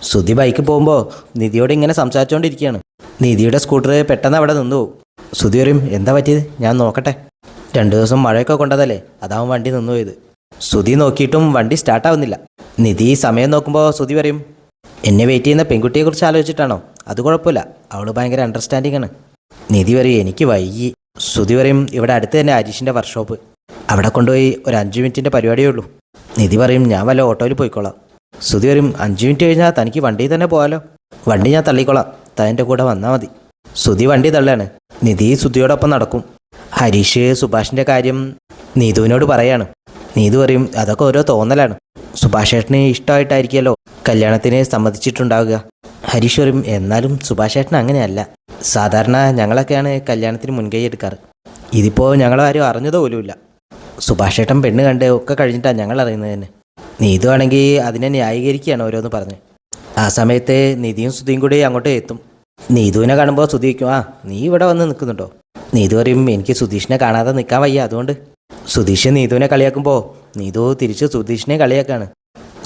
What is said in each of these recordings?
Sudhi bike പോകുമ്പോൾ നിധിയോട് ഇങ്ങനെ സംസാരിച്ചുകൊണ്ടിരിക്കുകയാണ്. നിധിയുടെ സ്കൂട്ടർ പെട്ടെന്ന് അവിടെ നിന്നു പോകും. സുധി പറയും, എന്താ പറ്റിയത്, ഞാൻ നോക്കട്ടെ. 2 ദിവസം മഴയൊക്കെ കൊണ്ടതല്ലേ, അതാവും വണ്ടി നിന്നു പോയത്. സുധി നോക്കിയിട്ടും വണ്ടി സ്റ്റാർട്ടാവുന്നില്ല. നിധി സമയം നോക്കുമ്പോൾ സുധി പറയും, എന്നെ വെയിറ്റ് ചെയ്യുന്ന പെൺകുട്ടിയെക്കുറിച്ച് ആലോചിച്ചിട്ടാണോ? അത് കുഴപ്പമില്ല, അവൾ ഭയങ്കര അണ്ടർസ്റ്റാൻഡിങ് ആണ്. നിധി പറയും, എനിക്ക് വൈകി. സുധി പറയും, ഇവിടെ അടുത്ത് തന്നെ ഹരീഷിൻ്റെ വർക്ക്ഷോപ്പ്, അവിടെ കൊണ്ടുപോയി ഒരു 5 മിനിറ്റിൻ്റെ പരിപാടിയേ ഉള്ളൂ. നിധി പറയും, ഞാൻ വല്ല ഓട്ടോയിൽ പോയിക്കോളാം. സുധി പറയും, 5 മിനിറ്റ് കഴിഞ്ഞാൽ തനിക്ക് വണ്ടിയിൽ തന്നെ പോകാലോ, വണ്ടി ഞാൻ തള്ളിക്കോളാം, താൻ എൻ്റെ കൂടെ വന്നാൽ മതി. സുധി വണ്ടി തള്ളുകയാണ്. നിധി സുധിയോടൊപ്പം നടക്കും. ഹരീഷ് സുഭാഷിൻ്റെ കാര്യം നീതുവിനോട് പറയാണ്. നീതു പറയും, അതൊക്കെ ഓരോ തോന്നലാണ്, സുഭാഷ് ഏട്ടന് ഇഷ്ടമായിട്ടായിരിക്കുമല്ലോ കല്യാണത്തിന് സമ്മതിച്ചിട്ടുണ്ടാവുക. ഹരീഷ് പറയും, എന്നാലും സുഭാഷ് ഏട്ടൻ അങ്ങനെയല്ല, സാധാരണ ഞങ്ങളൊക്കെയാണ് കല്യാണത്തിന് മുൻകൈ എടുക്കാറ്, ഇതിപ്പോൾ ഞങ്ങളാരും അറിഞ്ഞതോ പോലുമില്ല. സുഭാഷ് ഏട്ടൻ പെണ്ണ് കണ്ട് ഒക്കെ കഴിഞ്ഞിട്ടാണ് ഞങ്ങൾ അറിയുന്നത് തന്നെ. നീതു ആണെങ്കിൽ അതിനെ ന്യായീകരിക്കുകയാണ് ഓരോന്ന് പറഞ്ഞ്. ആ സമയത്ത് നിധിയും സുധിയും കൂടി അങ്ങോട്ട് എത്തും. നീതുവിനെ കാണുമ്പോൾ സുധി വയ്ക്കും, ആ നീ ഇവിടെ വന്ന് നിൽക്കുന്നുണ്ടോ? നീതു പറയും, എനിക്ക് സുധീഷിനെ കാണാതെ നിൽക്കാൻ വയ്യ, അതുകൊണ്ട്. സുധീഷ് നീതുവിനെ കളിയാക്കുമ്പോൾ നീതു തിരിച്ച് സുധീഷിനെ കളിയാക്കാണ്.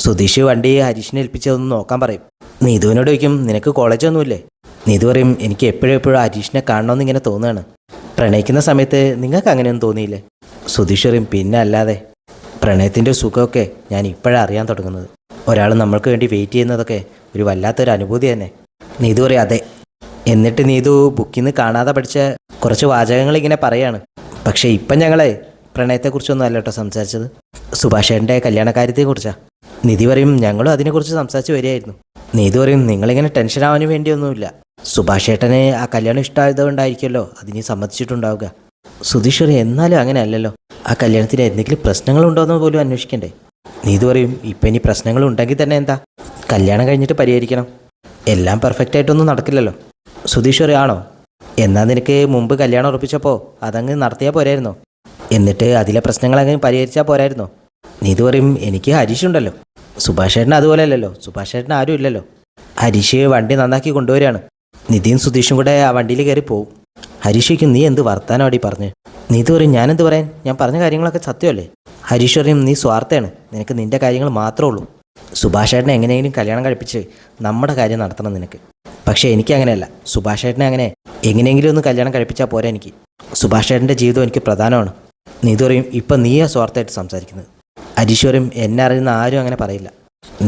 സുധീഷ് വണ്ടി ഹരീഷിനെ ഏൽപ്പിച്ചതൊന്ന് നോക്കാൻ പറയും. നീതുവിനോട് ചോദിക്കും, നിനക്ക് കോളേജൊന്നുമില്ലേ? നീതു പറയും, എനിക്ക് എപ്പോഴും ഹരീഷിനെ കാണണമെന്ന് ഇങ്ങനെ തോന്നുകയാണ്. പ്രണയിക്കുന്ന സമയത്ത് നിങ്ങൾക്ക് അങ്ങനെയൊന്നും തോന്നിയില്ലേ? സുധീഷ് പറയും, പിന്നെ അല്ലാതെ, പ്രണയത്തിൻ്റെ സുഖമൊക്കെ ഞാൻ ഇപ്പോഴാണ് അറിയാൻ തുടങ്ങുന്നത്. ഒരാൾ നമ്മൾക്ക് വേണ്ടി വെയിറ്റ് ചെയ്യുന്നതൊക്കെ ഒരു വല്ലാത്തൊരു അനുഭൂതി തന്നെ. നീതു പറയും, അതെ. എന്നിട്ട് നീതു ബുക്കിൽ നിന്ന് കാണാതെ പഠിച്ച കുറച്ച് വാചകങ്ങൾ ഇങ്ങനെ പറയാണ്. പക്ഷേ ഇപ്പം ഞങ്ങളെ പ്രണയത്തെക്കുറിച്ചൊന്നും അല്ല കേട്ടോ സംസാരിച്ചത്, സുഭാഷേട്ടൻ്റെ കല്യാണക്കാര്യത്തെക്കുറിച്ചാണ്. നിധി പറയും, ഞങ്ങളും അതിനെക്കുറിച്ച് സംസാരിച്ച് വരികയായിരുന്നു. നീതു പറയും, നിങ്ങളിങ്ങനെ ടെൻഷൻ ആവാൻ വേണ്ടിയൊന്നുമില്ല, സുഭാഷേട്ടനെ ആ കല്യാണം ഇഷ്ടമായതുകൊണ്ടായിരിക്കുമല്ലോ അതിന് സമ്മതിച്ചിട്ടുണ്ടാവുക. സുധീഷ് പറയും, എന്നാലും അങ്ങനെ അല്ലല്ലോ, ആ കല്യാണത്തിന് എന്തെങ്കിലും പ്രശ്നങ്ങളുണ്ടോയെന്ന് പോലും അന്വേഷിക്കണ്ടേ? നീതു പറയും, ഇപ്പം ഇനി പ്രശ്നങ്ങളുണ്ടെങ്കിൽ തന്നെ എന്താ, കല്യാണം കഴിഞ്ഞിട്ട് പരിഹരിക്കണം, എല്ലാം പെർഫെക്റ്റ് ആയിട്ടൊന്നും നടക്കില്ലല്ലോ. സുധീഷ് പറയും, ആണോ? എന്നാൽ നിനക്ക് മുമ്പ് കല്യാണം ഉറപ്പിച്ചപ്പോൾ അതങ്ങ് നടത്തിയാൽ പോരായിരുന്നോ? എന്നിട്ട് അതിലെ പ്രശ്നങ്ങളങ്ങ് പരിഹരിച്ചാൽ പോരായിരുന്നോ? നീതു പറയും, എനിക്ക് ഹരീഷുണ്ടല്ലോ, സുഭാഷേട്ടൻ അതുപോലെ അല്ലല്ലോ, സുഭാഷേട്ടൻ ആരും ഇല്ലല്ലോ. ഹരീഷ് വണ്ടി നന്നാക്കി കൊണ്ടുവരികയാണ്. നിധിയും സുധീഷും കൂടെ ആ വണ്ടിയിൽ കയറി പോവും. ഹരീഷയ്ക്കും, നീ എന്ത് വർത്താനോടി പറഞ്ഞ്? നീതു പറയും, ഞാനെന്ത് പറയാൻ, ഞാൻ പറഞ്ഞ കാര്യങ്ങളൊക്കെ സത്യമല്ലേ. ഹരീഷ് പറയും, നീ സ്വാർത്ഥയാണ്, നിനക്ക് നിൻ്റെ കാര്യങ്ങൾ മാത്രമേ ഉള്ളൂ, സുഭാഷേട്ടനെ എങ്ങനെയെങ്കിലും കല്യാണം കഴിപ്പിച്ച് നമ്മുടെ കാര്യം നടത്തണം നിനക്ക്. പക്ഷേ എനിക്കങ്ങനെയല്ല, സുഭാഷേട്ടനെ അങ്ങനെ എങ്ങനെയെങ്കിലും ഒന്ന് കല്യാണം കഴിപ്പിച്ചാൽ പോരാ, എനിക്ക് സുഭാഷേട്ടൻ്റെ ജീവിതം എനിക്ക് പ്രധാനമാണ്. നീതു പറയും, ഇപ്പം നീയാ സ്വാർത്ഥമായിട്ട് സംസാരിക്കുന്നത്. ഹരീഷ് പറയും, എന്നെ അറിയുന്ന ആരും അങ്ങനെ പറയില്ല.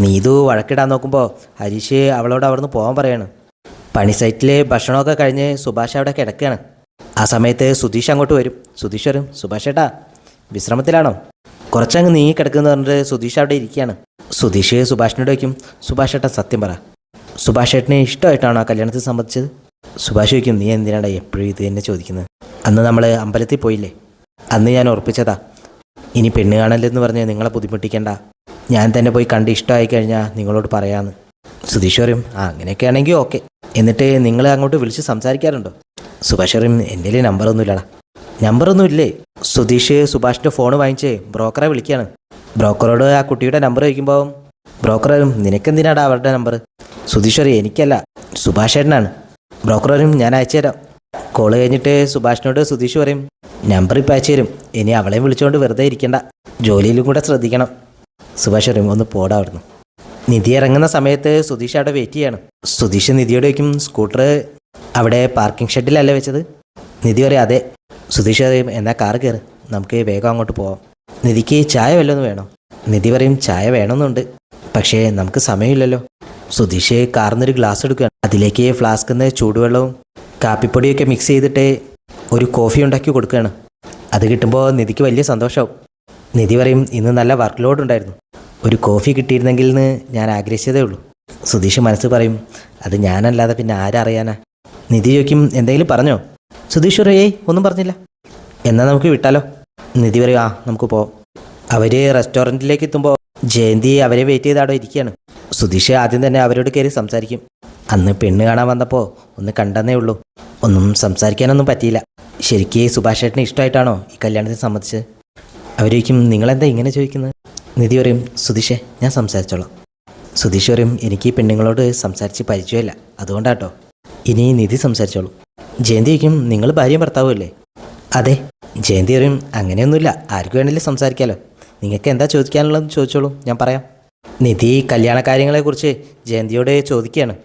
നീതു വഴക്കിടാൻ നോക്കുമ്പോൾ ഹരീഷ് അവളോട് അവിടുന്ന് പോകാൻ പറയാണ്. പണി സൈറ്റിൽ ഭക്ഷണമൊക്കെ കഴിഞ്ഞ് സുഭാഷ് അവിടെ കിടക്കുകയാണ്. ആ സമയത്ത് സുധീഷ് അങ്ങോട്ട് വരും. സുധീഷ് വരും, സുഭാഷേട്ടാ വിശ്രമത്തിലാണോ? കുറച്ചങ്ങ് നീങ്ങി കിടക്കുന്നു പറഞ്ഞിട്ട് സുധീഷ് അവിടെ ഇരിക്കുകയാണ്. സുധീഷ് സുഭാഷിനോട് വയ്ക്കും, സുഭാഷേട്ടാ സത്യം പറ, സുഭാഷേട്ടനെ ഇഷ്ടമായിട്ടാണോ ആ കല്യാണത്തിൽ സംബന്ധിച്ചത്? സുഭാഷ് ചോദിക്കും, നീ എന്തിനാണ് എപ്പോഴും ഇത് തന്നെ ചോദിക്കുന്നത്? അന്ന് നമ്മൾ അമ്പലത്തിൽ പോയില്ലേ, അന്ന് ഞാൻ ഉറപ്പിച്ചതാ, ഇനി പെണ്ണ് കാണല്ലെന്ന് പറഞ്ഞ് നിങ്ങളെ ബുദ്ധിമുട്ടിക്കേണ്ട, ഞാൻ തന്നെ പോയി കണ്ട് ഇഷ്ടമായി കഴിഞ്ഞാൽ നിങ്ങളോട് പറയാമെന്ന്. സുധീഷ് പറയും, ആ അങ്ങനെയൊക്കെ ആണെങ്കിൽ ഓക്കെ. എന്നിട്ട് നിങ്ങൾ അങ്ങോട്ട് വിളിച്ച് സംസാരിക്കാറുണ്ടോ? സുഭാഷ് പറയും, എൻ്റെ കയ്യിൽ നമ്പറൊന്നുമില്ലടാ. നമ്പറൊന്നും ഇല്ലേ? സുധീഷ് സുഭാഷിൻ്റെ ഫോൺ വാങ്ങിച്ച് ബ്രോക്കറെ വിളിക്കുകയാണ്. ബ്രോക്കറോട് ആ കുട്ടിയുടെ നമ്പർ ചോദിക്കുമ്പോൾ ബ്രോക്കർ പറയും, നിനക്കെന്തിനാടാ അവരുടെ നമ്പർ? സുധീഷ് പറയും, എനിക്കല്ല, സുഭാഷേട്ടനാണ്. ബ്രോക്കർ പറയും, ഞാൻ അയച്ചു തരാം. കോള് കഴിഞ്ഞിട്ട് സുഭാഷിനോട് സുധീഷ് പറയും, നമ്പർ ഇപ്പം അയച്ചു തരും, ഇനി അവളെയും വിളിച്ചുകൊണ്ട് വെറുതെ ഇരിക്കണ്ട, ജോലിയിലും കൂടെ ശ്രദ്ധിക്കണം. സുഭാഷ് പറയും, ഒന്ന് പോടാ അവിടുന്ന്. നിധി ഇറങ്ങുന്ന സമയത്ത് സുധീഷ് അവിടെ വെയിറ്റ് ചെയ്യാണ്. സുധീഷ് നിധിയോട് വയ്ക്കും, സ്കൂട്ടർ അവിടെ പാർക്കിംഗ് ഷെഡിലല്ലേ വെച്ചത്? നിധി പറയും, അതെ. സുധീഷ് പറയും, എന്നാൽ കാർ കയറ്, നമുക്ക് വേഗം അങ്ങോട്ട് പോവാം. നിധിക്ക് ചായ വല്ലതും വേണോ? നിധി പറയും, ചായ വേണമെന്നുണ്ട്, പക്ഷേ നമുക്ക് സമയമില്ലല്ലോ. സുധീഷ് കാർന്നൊരു ഗ്ലാസ് എടുക്കുകയാണ്. അതിലേക്ക് ഫ്ലാസ്കിൽ നിന്ന് ചൂടുവെള്ളവും കാപ്പിപ്പൊടിയൊക്കെ മിക്സ് ചെയ്തിട്ട് ഒരു കോഫി ഉണ്ടാക്കി കൊടുക്കുകയാണ്. അത് കിട്ടുമ്പോൾ നിധിക്ക് വലിയ സന്തോഷമാവും. നിധി പറയും, ഇന്ന് നല്ല വർക്ക് ലോഡ് ഉണ്ടായിരുന്നു, ഒരു കോഫി കിട്ടിയിരുന്നെങ്കിൽ എന്ന് ഞാൻ ആഗ്രഹിച്ചതേ ഉള്ളൂ. സുധീഷ് മനസ്സ് പറയും, അത് ഞാനല്ലാതെ പിന്നെ ആരറിയാനാ? നിധി ചോദിക്കും, എന്തെങ്കിലും പറഞ്ഞോ? സുധീഷ് പറയും, ഏയ് ഒന്നും പറഞ്ഞില്ല. എന്നാൽ നമുക്ക് വിട്ടാലോ? നിധി പറയും, ആ നമുക്ക് പോവാം. അവർ റെസ്റ്റോറൻറ്റിലേക്ക് എത്തുമ്പോൾ ജയന്തി അവരെ വെയിറ്റ് ചെയ്ത് അവിടെ ഇരിക്കുകയാണ്. സുധീഷ് ആദ്യം തന്നെ അവരോട് കയറി സംസാരിക്കും. അന്ന് പെണ്ണ് കാണാൻ വന്നപ്പോൾ ഒന്ന് കണ്ടെന്നേ ഉള്ളൂ, ഒന്നും സംസാരിക്കാനൊന്നും പറ്റിയില്ല. ശരിക്ക് സുഭാഷേട്ടനെ ഇഷ്ടമായിട്ടാണോ ഈ കല്യാണത്തിന് സമ്മതിച്ചത്? അവരൊരിക്കും, നിങ്ങളെന്താ ഇങ്ങനെ ചോദിക്കുന്നത്? നിധി പറയും, സുധീഷേ ഞാൻ സംസാരിച്ചോളാം. സുധീഷ് പറയും, എനിക്ക് ഈ പെണ്ണുങ്ങളോട് സംസാരിച്ച് പരിചയമില്ല, അതുകൊണ്ടാട്ടോ. ഇനി നിധി സംസാരിച്ചോളൂ. ജയന്തി ചോദിക്കും, നിങ്ങൾ ഭാര്യയും ഭർത്താവുമല്ലേ? അതെ. ജയന്തി പറയും, അങ്ങനെയൊന്നുമില്ല, ആർക്ക് വേണമെങ്കിലും സംസാരിക്കാമല്ലോ, നിങ്ങൾക്ക് എന്താ ചോദിക്കാനുള്ളതെന്ന് ചോദിച്ചോളൂ, ഞാൻ പറയാം. നിധി കല്യാണ കാര്യങ്ങളെക്കുറിച്ച് ജയന്തിയോട് ചോദിക്കുകയാണ്.